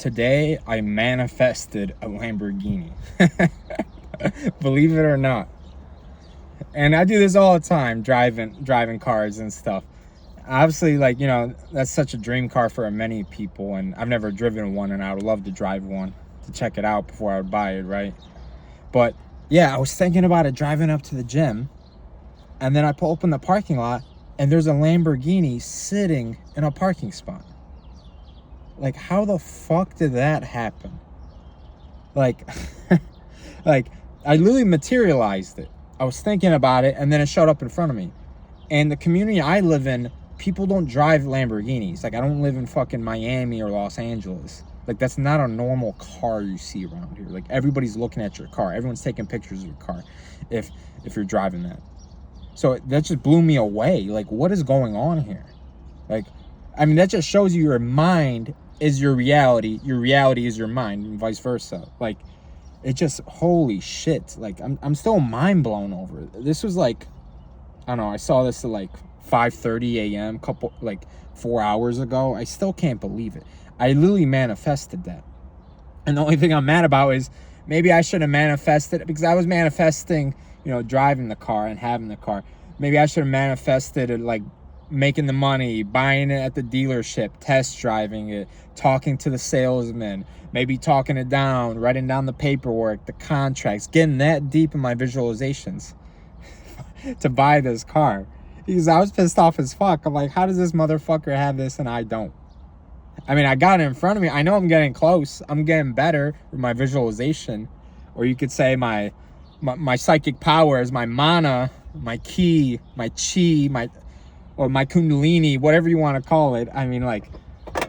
Today I manifested a Lamborghini. Believe it or not. And I do this all the time, driving cars and stuff. Obviously, that's such a dream car for many people, and I've never driven one, and I would love to drive one to check it out before I would buy it, right? But yeah, I was thinking about it driving up to the gym, and then I pull up in the parking lot, and there's a Lamborghini sitting in a parking spot. Like, how the fuck did that happen? Like, like, I literally materialized it. I was thinking about it, and then it showed up in front of me. And the community I live in, people don't drive Lamborghinis. Like, I don't live in fucking Miami or Los Angeles. Like, that's not a normal car you see around here. Like, everybody's looking at your car. Everyone's taking pictures of your car if you're driving that. So that just blew me away. Like, what is going on here? Like, I mean, that just shows you your mind is your reality is your mind, and vice versa. Like, it just, holy shit. Like, I'm still mind blown over it. This was like, I don't know, I saw this at like 5:30 a.m. 4 hours ago. I still can't believe it. I literally manifested that. And the only thing I'm mad about is maybe I should have manifested it, because I was manifesting, driving the car and having the car. Maybe I should have manifested it, like making the money, buying it at the dealership, test driving it, talking to the salesman, maybe talking it down, writing down the paperwork, the contracts, getting that deep in my visualizations to buy this car. Because I was pissed off as fuck. I'm like, how does this motherfucker have this and I don't? I mean, I got it in front of me. I know I'm getting close. I'm getting better with my visualization. Or you could say my psychic powers, my mana, my ki, my chi, or my kundalini, whatever you want to call it. I mean, like,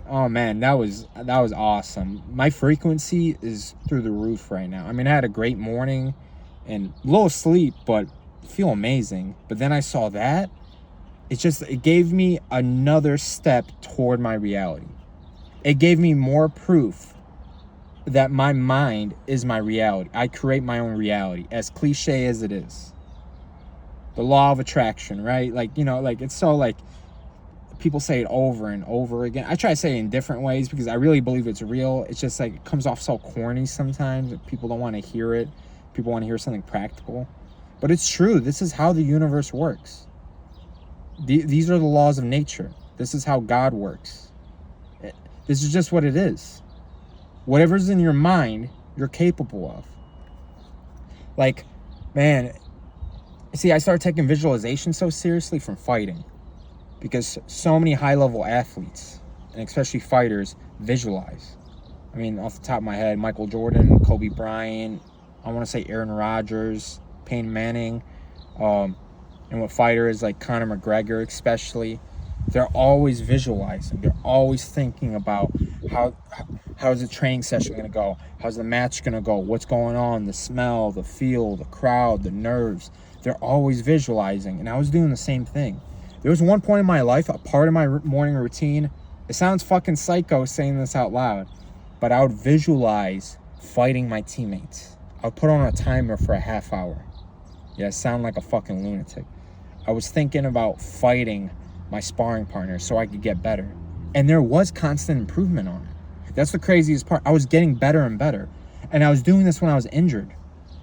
oh man, that was awesome. My frequency is through the roof right now. I mean, I had a great morning and low sleep, but feel amazing. But then I saw that. It gave me another step toward my reality. It gave me more proof that my mind is my reality. I create my own reality, as cliche as it is. The law of attraction, right? Like, it's so, like, people say it over and over again. I try to say it in different ways because I really believe it's real. It's just like, it comes off so corny sometimes. People don't want to hear it. People want to hear something practical. But it's true. This is how the universe works. These are the laws of nature. This is how God works. This is just what it is. Whatever's in your mind, you're capable of. Like, man, see, I started taking visualization so seriously from fighting, because so many high-level athletes, and especially fighters, visualize. I mean, off the top of my head, Michael Jordan, Kobe Bryant, I want to say Aaron Rodgers, Peyton Manning, and what fighters like Conor McGregor especially, they're always visualizing. They're always thinking about how's the training session going to go? How's the match going to go? What's going on? The smell, the feel, the crowd, the nerves. They're always visualizing. And I was doing the same thing. There was one point in my life, a part of my morning routine, it sounds fucking psycho saying this out loud, but I would visualize fighting my teammates. I would put on a timer for a half hour. Yeah, I sound like a fucking lunatic. I was thinking about fighting my sparring partner so I could get better. And there was constant improvement on it. That's the craziest part. I was getting better and better. And I was doing this when I was injured,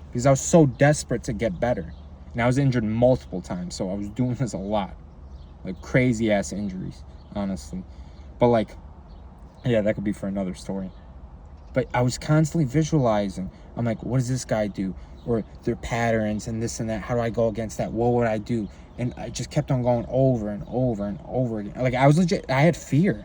because I was so desperate to get better. And I was injured multiple times, so I was doing this a lot. Like, crazy ass injuries, honestly. But like, yeah, that could be for another story. But I was constantly visualizing. I'm like, what does this guy do? Or their patterns and this and that. How do I go against that? What would I do? And I just kept on going over and over and over again. Like, I was legit, I had fear.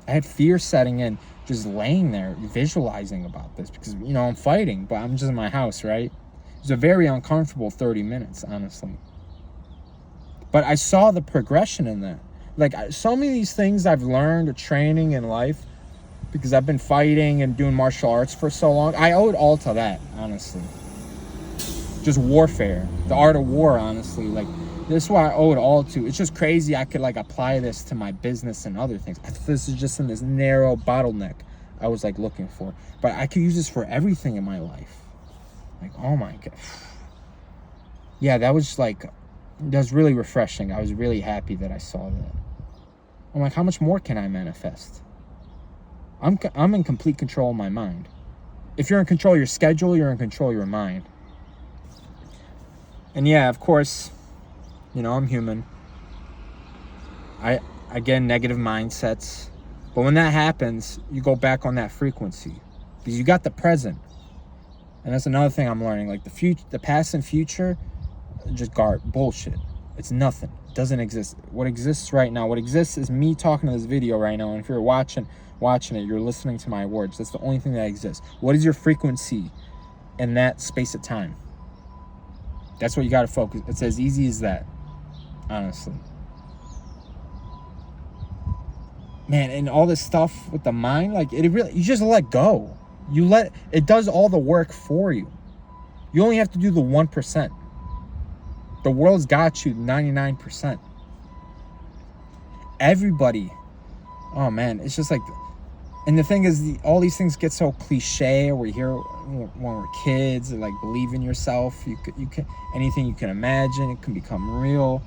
I had fear setting in, just laying there, visualizing about this. Because, I'm fighting, but I'm just in my house, right? It was a very uncomfortable 30 minutes, honestly. But I saw the progression in that. Like, so many of these things I've learned training in life, because I've been fighting and doing martial arts for so long, I owe it all to that, honestly. Just warfare, the art of war, honestly. Like, this is what I owe it all to. It's just crazy I could, like, apply this to my business and other things. This is just in this narrow bottleneck I was, like, looking for. But I could use this for everything in my life. Like, oh my God. Yeah, that was really refreshing. I was really happy that I saw that. I'm like, how much more can I manifest? I'm in complete control of my mind. If you're in control of your schedule, you're in control of your mind. And yeah, of course, I'm human. I get negative mindsets. But when that happens, you go back on that frequency. Because you got the present. And that's another thing I'm learning. Like the past and future, just bullshit. It's nothing. It doesn't exist. What exists right now, what exists is me talking to this video right now. And if you're watching it, you're listening to my words. That's the only thing that exists. What is your frequency in that space of time? That's what you got to focus. It's as easy as that, honestly. Man, and all this stuff with the mind, like you just let go. It does all the work for you. You only have to do the 1%. The world's got you 99%. Everybody. Oh man, it's just like, and the thing is, all these things get so cliche. We hear when we're kids, like believe in yourself. You can anything you can imagine, it can become real.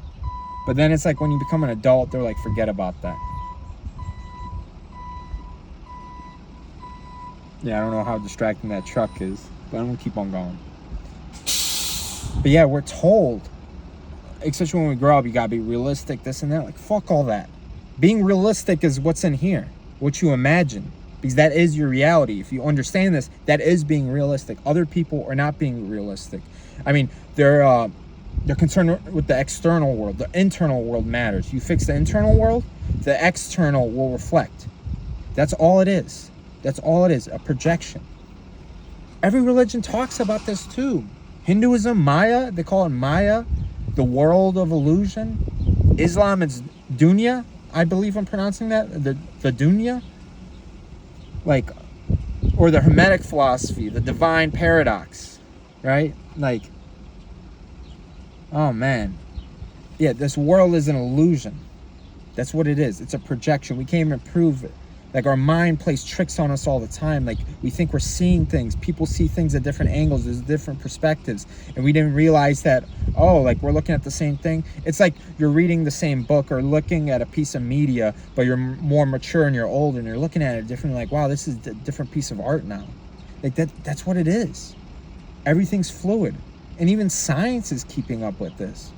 But then it's like when you become an adult, they're like, forget about that. Yeah, I don't know how distracting that truck is, but I'm gonna keep on going. But yeah, we're told, especially when we grow up, you gotta be realistic, this and that. Like, fuck all that. Being realistic is what's in here, what you imagine, because that is your reality. If you understand this, that is being realistic. Other people are not being realistic. I mean, they're concerned with the external world. The internal world matters. You fix the internal world, the external will reflect. That's all it is. That's all it is, a projection. Every religion talks about this too. Hinduism, Maya, they call it Maya, the world of illusion. Islam is dunya, I believe I'm pronouncing that, the dunya. Like, or the Hermetic philosophy, the divine paradox, right? Like, oh man. Yeah, this world is an illusion. That's what it is. It's a projection. We can't even prove it. Like, our mind plays tricks on us all the time. Like, we think we're seeing things. People see things at different angles. There's different perspectives. And we didn't realize that, like, we're looking at the same thing. It's like you're reading the same book or looking at a piece of media, but you're more mature and you're older and you're looking at it differently. Like, wow, this is a different piece of art now. Like, that's what it is. Everything's fluid. And even science is keeping up with this.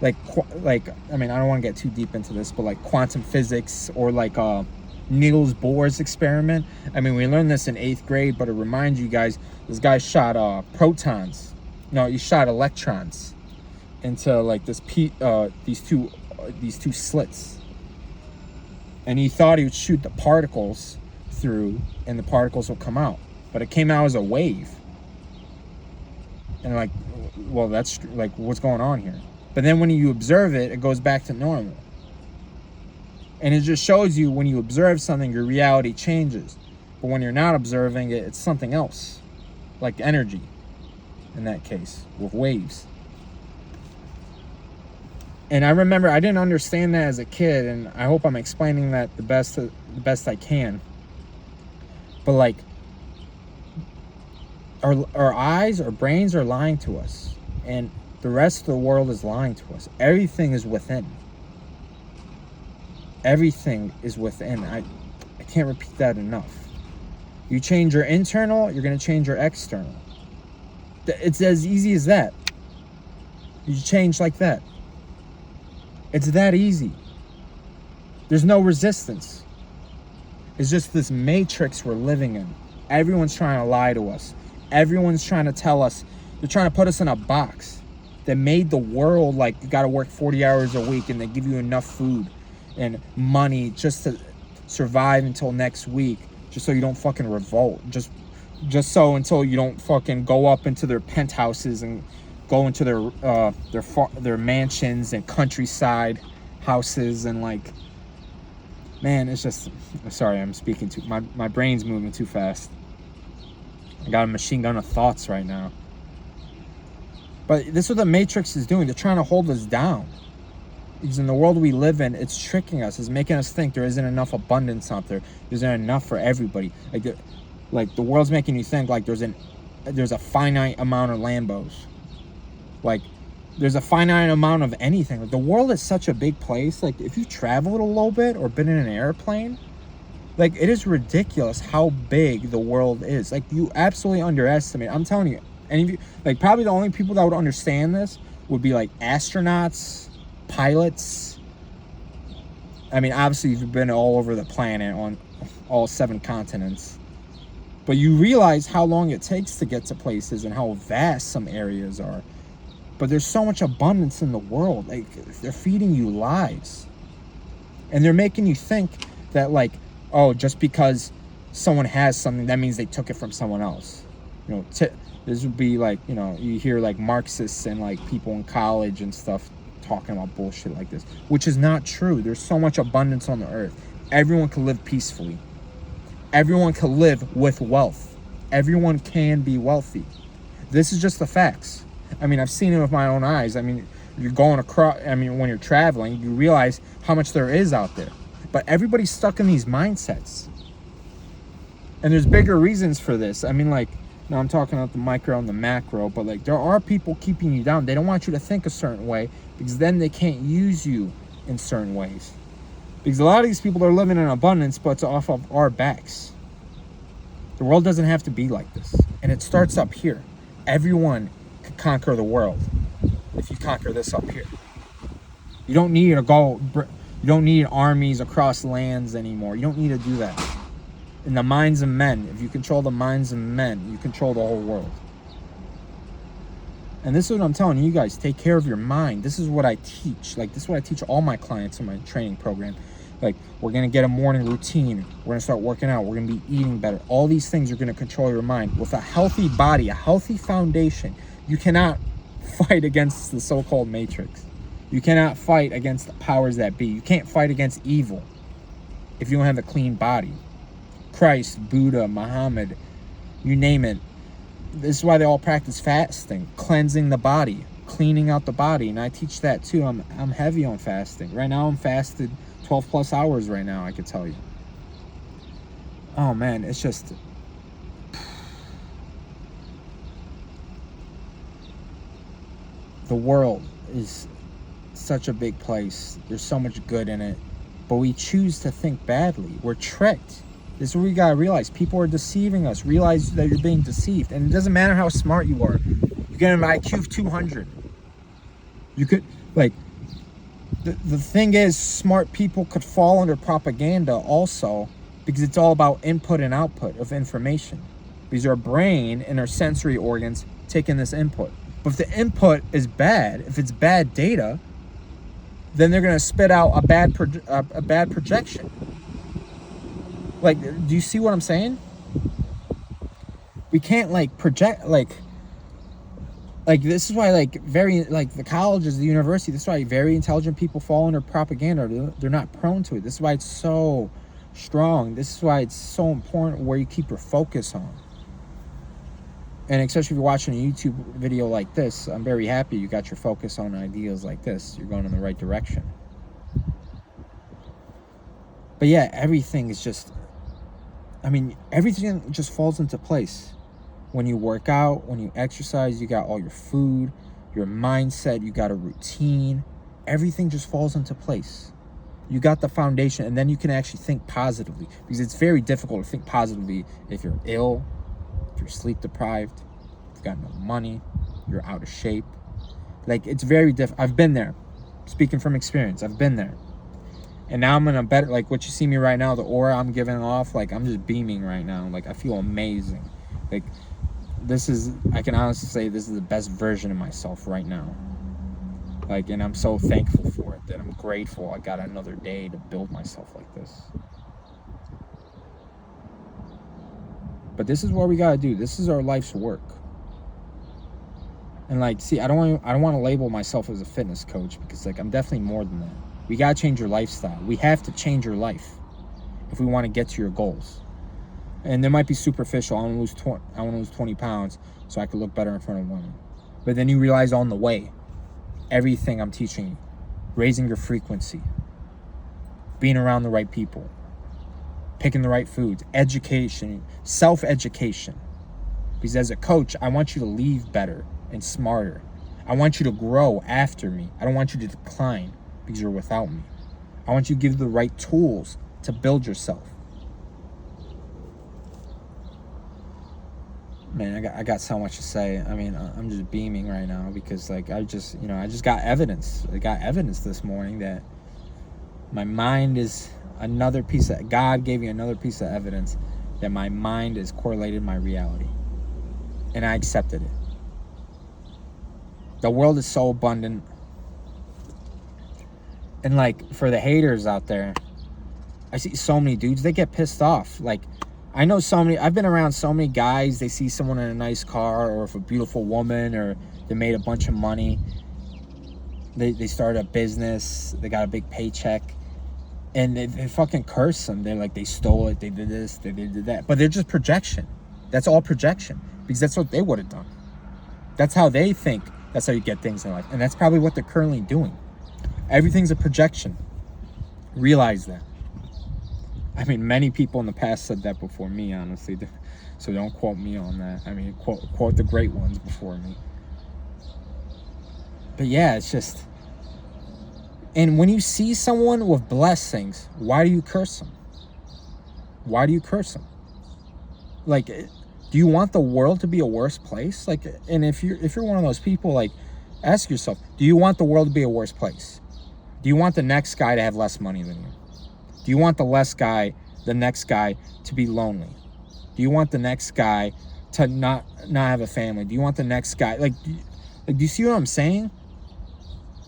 Like, I mean, I don't want to get too deep into this, but like quantum physics or like, Niels Bohr's experiment. I mean, we learned this in 8th grade, but it reminds you guys, this guy shot protons. No, he shot electrons into like these two slits, and he thought he would shoot the particles through, and the particles will come out, but it came out as a wave. And like, well, that's like, what's going on here? But then when you observe it, it goes back to normal. And it just shows you, when you observe something, your reality changes. But when you're not observing it, it's something else. Like energy, in that case, with waves. And I remember I didn't understand that as a kid, and I hope I'm explaining that the best I can. But like, our eyes, our brains are lying to us. And the rest of the world is lying to us. Everything is within. Everything is within. I can't repeat that enough. You change your internal, you're going to change your external. It's as easy as that. You change like that. It's that easy. There's no resistance. It's just this matrix we're living in. Everyone's trying to lie to us. Everyone's trying to tell us. They're trying to put us in a box. They made the world like you got to work 40 hours a week and they give you enough food and money just to survive until next week, just so you don't fucking revolt, just so until you don't fucking go up into their penthouses and go into their mansions and countryside houses. And like, man, it's just, sorry, I'm speaking too, my brain's moving too fast. I got a machine gun of thoughts right now. But this is what the Matrix is doing. They're trying to hold us down. Because in the world we live in, it's tricking us. It's making us think there isn't enough abundance out there. There isn't enough for everybody. Like the world's making you think like there's a finite amount of Lambos. Like there's a finite amount of anything. Like, the world is such a big place. Like if you traveled a little bit or been in an airplane, Like, it is ridiculous how big the world is. Like, you absolutely underestimate. I'm telling you, any of you, like, probably the only people that would understand this would be like astronauts, pilots. I mean, obviously you've been all over the planet on all 7 continents, but you realize how long it takes to get to places and how vast some areas are. But there's so much abundance in the world. Like, they're feeding you lies, and they're making you think that, like, oh, just because someone has something, that means they took it from someone else. You know, this would be like, you know, you hear like Marxists and like people in college and stuff talking about bullshit like this, which is not true. There's so much abundance on the earth. Everyone can live peacefully. Everyone can live with wealth. Everyone can be wealthy. This is just the facts. I mean, I've seen it with my own eyes. I mean, you're going across, I mean, when you're traveling, you realize how much there is out there. But everybody's stuck in these mindsets. And there's bigger reasons for this. I mean, like, now I'm talking about the micro and the macro, but like, there are people keeping you down. They don't want you to think a certain way, because then they can't use you in certain ways. Because a lot of these people are living in abundance, but it's off of our backs. The world doesn't have to be like this. And it starts up here. Everyone can conquer the world if you conquer this up here. You don't need to go, you don't need armies across lands anymore. You don't need to do that. In the minds of men, if you control the minds of men, you control the whole world. And this is what I'm telling you guys, take care of your mind. This is what I teach. Like, this is what I teach all my clients in my training program. Like, we're going to get a morning routine. We're going to start working out. We're going to be eating better. All these things are going to control your mind. With a healthy body, a healthy foundation, you cannot fight against the so-called matrix. You cannot fight against the powers that be. You can't fight against evil if you don't have a clean body. Christ, Buddha, Muhammad, you name it. This is why they all practice fasting, cleansing the body, cleaning out the body. And I teach that too. I'm heavy on fasting. Right now I'm fasted 12 plus hours right now, I could tell you. Oh man, it's just, the world is such a big place. There's so much good in it, but we choose to think badly. We're tricked. This is what we gotta realize. People are deceiving us. Realize that you're being deceived. And it doesn't matter how smart you are. You get an IQ of 200. You could, like, the thing is, smart people could fall under propaganda also, because it's all about input and output of information. Because our brain and our sensory organs take in this input. But if the input is bad, if it's bad data, then they're gonna spit out a bad projection. Like, do you see what I'm saying? We can't, like, project, like this is why, like, very, like, the colleges, the university, this is why very intelligent people fall under propaganda. They're not prone to it. This is why it's so strong. This is why it's so important where you keep your focus on. And especially if you're watching a YouTube video like this, I'm very happy you got your focus on ideas like this. You're going in the right direction. But yeah, everything is just, I mean, everything just falls into place. When you work out, when you exercise, you got all your food, your mindset, you got a routine. Everything just falls into place. You got the foundation, and then you can actually think positively. Because it's very difficult to think positively if you're ill, if you're sleep deprived, if you've got no money, you're out of shape. Like, it's very difficult. I've been there. Speaking from experience, I've been there. And now I'm in a better, like, what you see me right now, the aura I'm giving off, like, I'm just beaming right now. Like, I feel amazing. Like, this is, I can honestly say this is the best version of myself right now. Like, and I'm so thankful for it, that I'm grateful I got another day to build myself like this. But this is what we gotta do. This is our life's work. And, like, see, I don't want to label myself as a fitness coach, because, like, I'm definitely more than that. We gotta change your lifestyle. We have to change your life if we want to get to your goals. And they might be superficial. I want to lose 20 pounds so I could look better in front of women. But then you realize on the way, everything I'm teaching you, raising your frequency, being around the right people, picking the right foods, education, self-education. Because as a coach, I want you to leave better and smarter. I want you to grow after me. I don't want you to decline because you're without me. I want you to give the right tools to build yourself. Man, I got so much to say. I mean, I'm just beaming right now because, like, I just got evidence. I got evidence this morning that my mind is another piece of, God gave me another piece of evidence that my mind is correlated to my reality. And I accepted it. The world is so abundant. And, like, for the haters out there, I see so many dudes, they get pissed off. Like, I know so many, I've been around so many guys, they see someone in a nice car or if a beautiful woman or they made a bunch of money. They started a business, they got a big paycheck, and they fucking curse them. They're like, they stole it, they did this, they did that. But they're just projection. That's all projection because that's what they would have done. That's how they think. That's how you get things in life. And that's probably what they're currently doing. Everything's a projection. Realize that. I mean, many people in the past said that before me, honestly. So don't quote me on that. I mean, quote the great ones before me. But yeah, it's just... And when you see someone with blessings, why do you curse them? Why do you curse them? Like, do you want the world to be a worse place? Like, and if you're one of those people, like, ask yourself, do you want the world to be a worse place? Do you want the next guy to have less money than you? Do you want the next guy to be lonely? Do you want the next guy to not have a family? Do you want the next guy, do you see what I'm saying?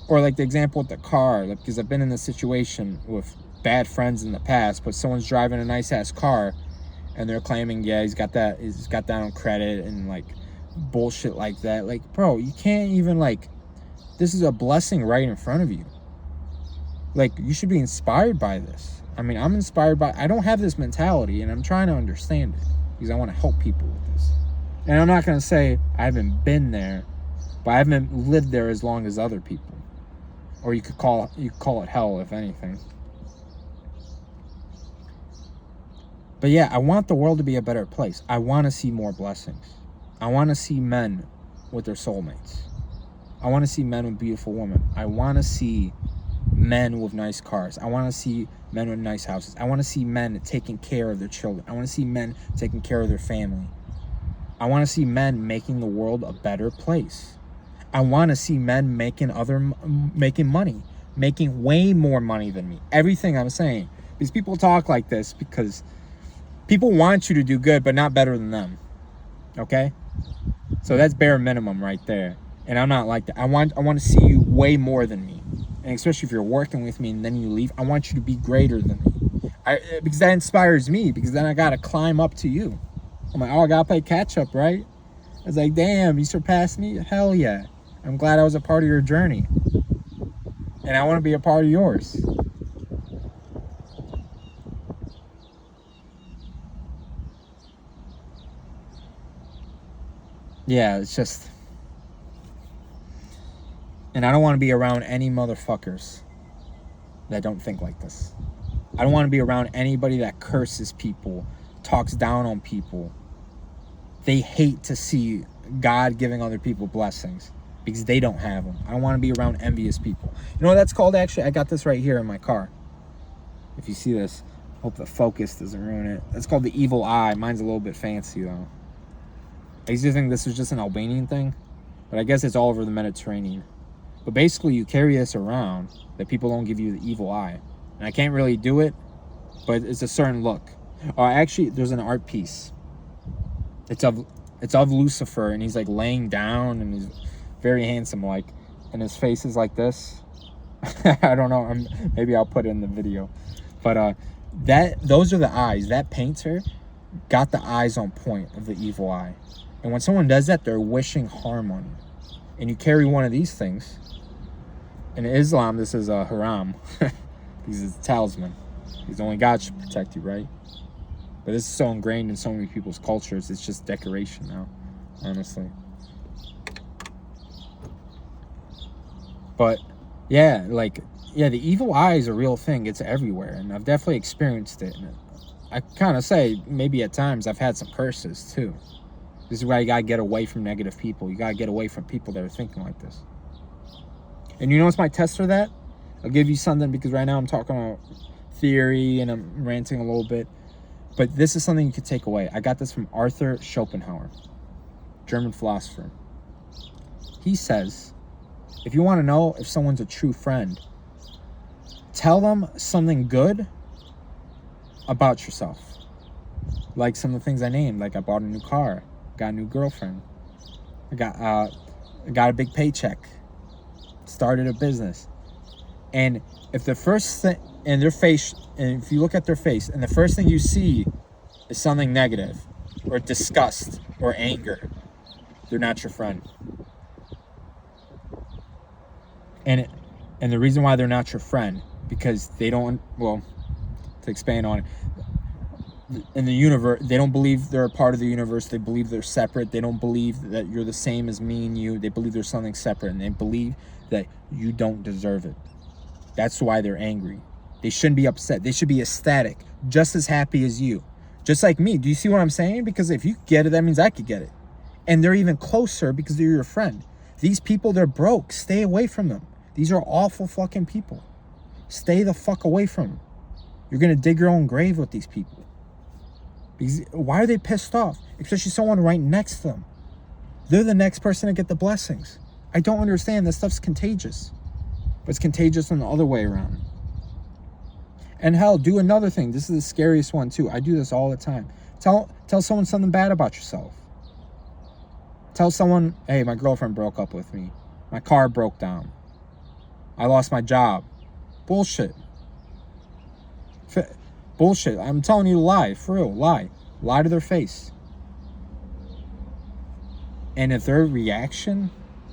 Or like the example with the car, like, because I've been in this situation with bad friends in the past, but someone's driving a nice ass car and they're claiming, yeah, he's got that on credit and like bullshit like that. Like, bro, you can't even, like, this is a blessing right in front of you. Like, you should be inspired by this. I mean, I'm inspired by, I don't have this mentality and I'm trying to understand it because I want to help people with this. And I'm not going to say I haven't been there, but I haven't lived there as long as other people. Or you could call it hell, if anything. But yeah, I want the world to be a better place. I want to see more blessings. I want to see men with their soulmates. I want to see men with beautiful women. I want to see men with nice cars. I want to see men with nice houses. I want to see men taking care of their children. I want to see men taking care of their family. I want to see men making the world a better place. I want to see men making money, making way more money than me. Everything I'm saying. These people talk like this because people want you to do good, but not better than them. Okay? So that's bare minimum right there. And I'm not like that. I want to see you way more than me. And especially if you're working with me and then you leave, I want you to be greater than me. Because that inspires me, because then I got to climb up to you. I'm like, oh, I got to play catch up, right? I was like, damn, you surpassed me? Hell yeah. I'm glad I was a part of your journey. And I want to be a part of yours. Yeah, it's just... And I don't want to be around any motherfuckers that don't think like this. I don't want to be around anybody that curses people, talks down on people. They hate to see God giving other people blessings because they don't have them. I don't want to be around envious people. You know what that's called, actually? I got this right here in my car. If you see this, hope the focus doesn't ruin it. That's called the evil eye. Mine's a little bit fancy, though. I used to think this was just an Albanian thing, but I guess it's all over the Mediterranean. But basically, you carry this around that people don't give you the evil eye. And I can't really do it, but it's a certain look. Actually, there's an art piece. It's of Lucifer, and he's like laying down, and he's very handsome, like, and his face is like this. I don't know. Maybe I'll put it in the video. But those are the eyes. That painter got the eyes on point of the evil eye. And when someone does that, they're wishing harm on you. And you carry one of these things. In Islam, this is a haram. Because it's a talisman. Because only God should protect you, right? But this is so ingrained in so many people's cultures, it's just decoration now, honestly. But, yeah, the evil eye is a real thing. It's everywhere, and I've definitely experienced it. And I kind of say, maybe at times, I've had some curses, too. This is why you gotta get away from negative people. You gotta get away from people that are thinking like this. And you know what's my test for that? I'll give you something, because right now I'm talking about theory, and I'm ranting a little bit. But this is something you could take away. I got this from Arthur Schopenhauer. German philosopher. He says, if you want to know if someone's a true friend, tell them something good about yourself. Like some of the things I named. Like I bought a new car, got a new girlfriend, I got a big paycheck, started a business. And if the first thing in their face, and if you look at their face, and the first thing you see is something negative, or disgust, or anger, they're not your friend. And the reason why they're not your friend, because they don't, well, to expand on it, in the universe, they don't believe they're a part of the universe. They believe they're separate. They don't believe that you're the same as me and you. They believe there's something separate, and they believe that you don't deserve it. That's why they're angry. They shouldn't be upset. They should be ecstatic, just as happy as you. Just like me. Do you see what I'm saying? Because if you get it, that means I could get it. And they're even closer because they're your friend. These people, they're broke. Stay away from them. These are awful fucking people. Stay the fuck away from them. You're going to dig your own grave with these people. Because why are they pissed off? Especially someone right next to them. They're the next person to get the blessings. I don't understand. This stuff's contagious. But it's contagious in the other way around. And hell, do another thing. This is the scariest one too. I do this all the time. Tell someone something bad about yourself. Tell someone, hey, my girlfriend broke up with me. My car broke down. I lost my job. Bullshit. Bullshit. I'm telling you to lie. For real. Lie. Lie to their face. And if their reaction,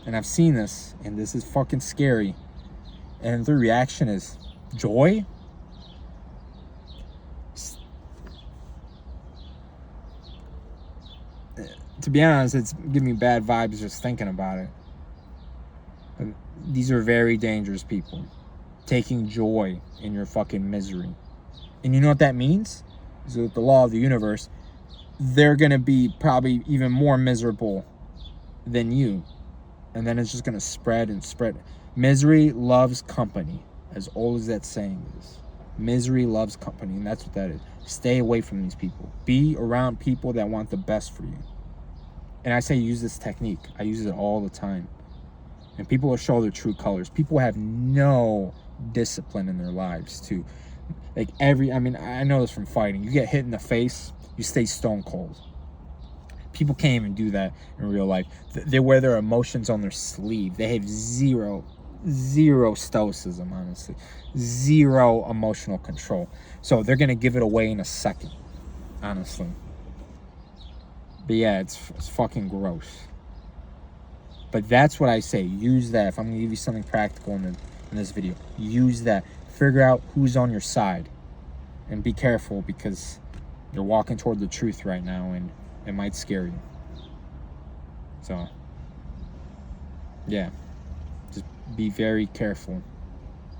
and I've seen this, and this is fucking scary, and if their reaction is joy, to be honest, it's giving me bad vibes just thinking about it. These are very dangerous people. Taking joy in your fucking misery. And you know what that means? Is with the law of the universe, they're going to be probably even more miserable than you. And then it's just going to spread and spread. Misery loves company, as old as that saying is. Misery loves company, and that's what that is. Stay away from these people. Be around people that want the best for you. And I say use this technique. I use it all the time. And people will show their true colors. People have no discipline in their lives, too. Like I know this from fighting. You get hit in the face, you stay stone cold. People can't even do that in real life. They wear their emotions on their sleeve. They have zero stoicism, honestly. Zero emotional control. So they're going to give it away in a second, honestly. But yeah, it's fucking gross. But that's what I say. Use that. If I'm going to give you something practical in this video, use that. Figure out who's on your side. And be careful, because you're walking toward the truth right now, and it might scare you. So, yeah. Just be very careful.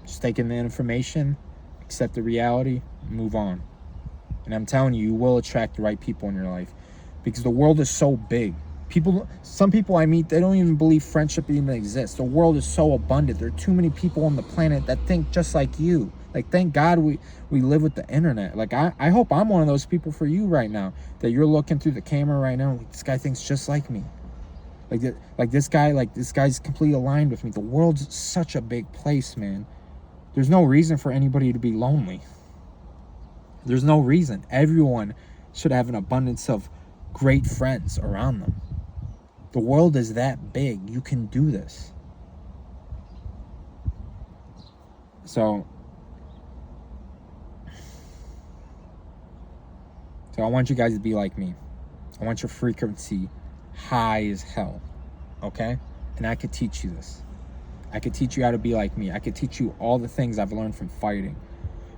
Just take in the information, accept the reality, move on. And I'm telling you, you will attract the right people in your life. Because the world is so big. Some people I meet, they don't even believe friendship even exists. The world is so abundant. There are too many people on the planet that think just like you. Like, thank God we live with the internet. Like, I hope I'm one of those people for you right now. That you're looking through the camera right now. Like, this guy thinks just like me. This guy's completely aligned with me. The world's such a big place, man. There's no reason for anybody to be lonely. There's no reason. Everyone should have an abundance of great friends around them. The world is that big. You can do this. So I want you guys to be like me. I want your frequency high as hell. Okay? And I could teach you this. I could teach you how to be like me. I could teach you all the things I've learned from fighting,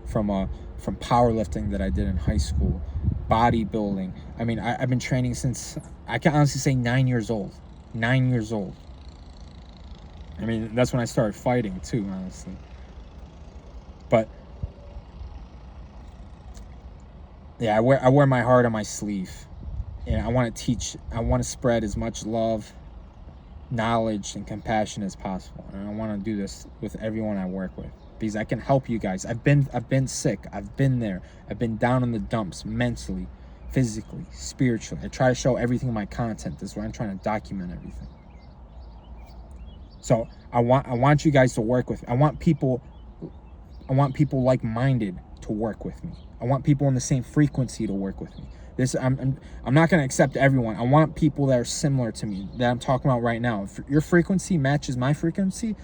from powerlifting that I did in high school, bodybuilding. I mean, I've been training since, I can honestly say 9 years old. 9 years old. I mean, that's when I started fighting too, honestly. But yeah, I wear my heart on my sleeve. And I want to teach, I want to spread as much love, knowledge, and compassion as possible. And I want to do this with everyone I work with, because I can help you guys. I've been sick. I've been there. I've been down in the dumps mentally, physically, spiritually. I try to show everything in my content. This is why I'm trying to document everything. So I want you guys to work with me. I want people like-minded to work with me. I want people in the same frequency to work with me. I'm not going to accept everyone. I want people that are similar to me, that I'm talking about right now. If your frequency matches my frequency,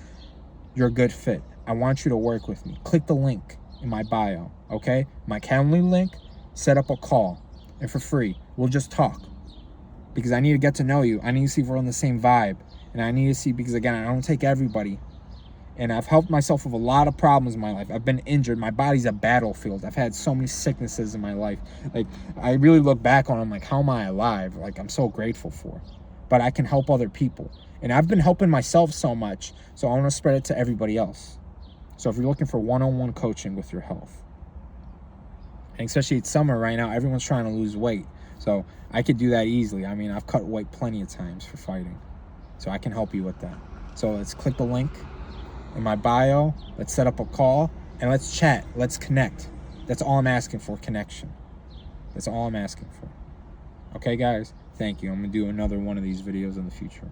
you're a good fit. I want you to work with me. Click the link in my bio, okay? My Calendly link, set up a call, and for free, we'll just talk. Because I need to get to know you. I need to see if we're on the same vibe. And I need to see, because again, I don't take everybody. And I've helped myself with a lot of problems in my life. I've been injured. My body's a battlefield. I've had so many sicknesses in my life. Like, I really look back on them like, how am I alive? Like, I'm so grateful for. But I can help other people. And I've been helping myself so much, so I want to spread it to everybody else. So if you're looking for one-on-one coaching with your health, and especially it's summer right now, everyone's trying to lose weight. So I could do that easily. I mean, I've cut weight plenty of times for fighting. So I can help you with that. So let's click the link in my bio. Let's set up a call and let's chat. Let's connect. That's all I'm asking for, connection. That's all I'm asking for. Okay, guys? Thank you. I'm going to do another one of these videos in the future.